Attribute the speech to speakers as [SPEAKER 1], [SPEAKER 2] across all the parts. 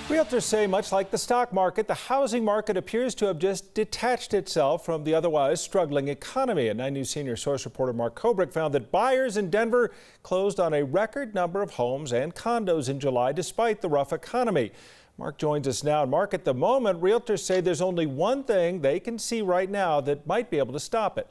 [SPEAKER 1] Realtors say, much like the stock market, the housing market appears to have just detached itself from the otherwise struggling economy. And 9 News senior source reporter Mark Kobrick found that buyers in Denver closed on a record number of homes and condos in July, despite the rough economy. Mark joins us now. Mark, at the moment, realtors say there's only one thing they can see right now that might be able to stop it.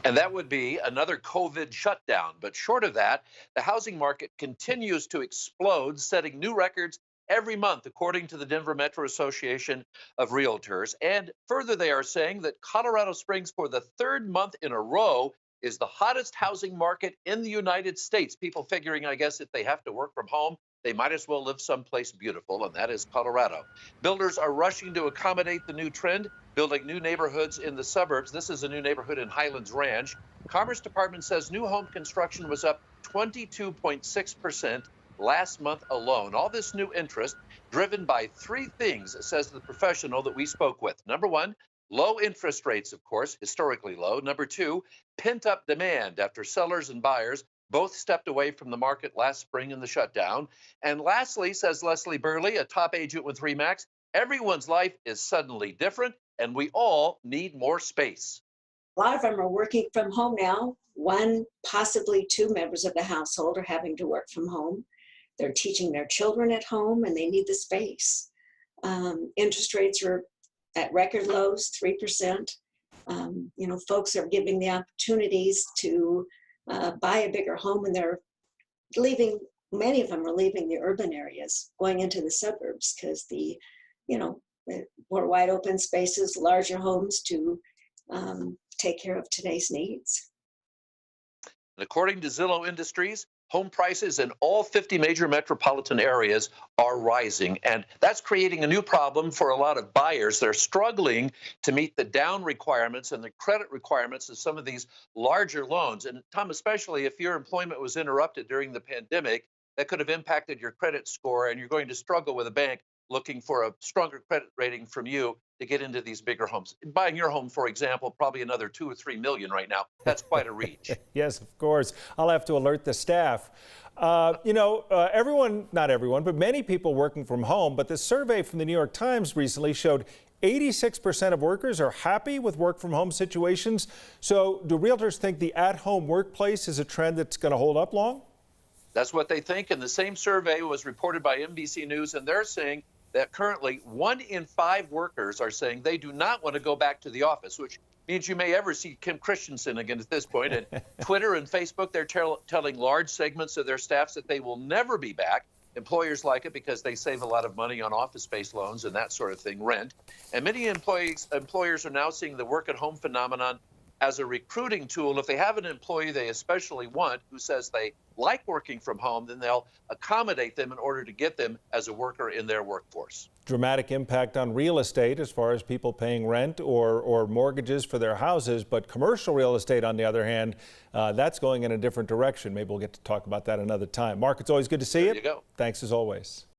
[SPEAKER 2] And that would be another COVID shutdown. But short of that, the housing market continues to explode, setting new records every month, according to the Denver Metro Association of Realtors. And further, they are saying that Colorado Springs, for the third month in a row, is the hottest housing market in the United States. People figuring, I guess, if they have to work from home, they might as well live someplace beautiful, and that is Colorado. Builders are rushing to accommodate the new trend, building new neighborhoods in the suburbs. This is a new neighborhood in Highlands Ranch. Commerce Department says new home construction was up 22.6% last month alone. All this new interest driven by three things, says the professional that we spoke with. Number one, low interest rates, of course, historically low. Number two, pent-up demand after sellers and buyers both stepped away from the market last spring in the shutdown. And lastly, says Leslie Burley, a top agent with RE/MAX, everyone's life is suddenly different, and we all need more space.
[SPEAKER 3] A lot of them are working from home now. One, possibly two members of the household are having to work from home. They're teaching their children at home, and they need the space. Interest rates are at record lows, 3%. Folks are giving the opportunities to buy a bigger home, and they're leaving. Many of them are leaving the urban areas, going into the suburbs because the more wide open spaces, larger homes to take care of today's needs.
[SPEAKER 2] And according to Zillow Industries, home prices in all 50 major metropolitan areas are rising, and that's creating a new problem for a lot of buyers. They're struggling to meet the down requirements and the credit requirements of some of these larger loans. And Tom, especially if your employment was interrupted during the pandemic, that could have impacted your credit score, and you're going to struggle with a bank looking for a stronger credit rating from you to get into these bigger homes. Buying your home, for example, probably another 2 or 3 million right now. That's quite a reach.
[SPEAKER 1] Yes, of course. I'll have to alert the staff. Everyone, not everyone, but many people working from home. But the survey from the New York Times recently showed 86% of workers are happy with work from home situations. So do realtors think the at-home workplace is a trend that's going to hold up long?
[SPEAKER 2] That's what they think. And the same survey was reported by NBC News, and they're saying that currently 1 in 5 workers are saying they do not want to go back to the office, which means you may ever see Kim Christensen again at this point. And Twitter and Facebook, they're telling large segments of their staffs that they will never be back. Employers like it because they save a lot of money on office space loans and that sort of thing, rent. And many employers are now seeing the work at home phenomenon as a recruiting tool. If they have an employee they especially want who says they like working from home, then they'll accommodate them in order to get them as a worker in their workforce.
[SPEAKER 1] Dramatic impact on real estate as far as people paying rent or mortgages for their houses. But commercial real estate, on the other hand, that's going in a different direction. Maybe we'll get to talk about that another time. Mark, it's always good to see you.
[SPEAKER 2] There you go.
[SPEAKER 1] Thanks as always.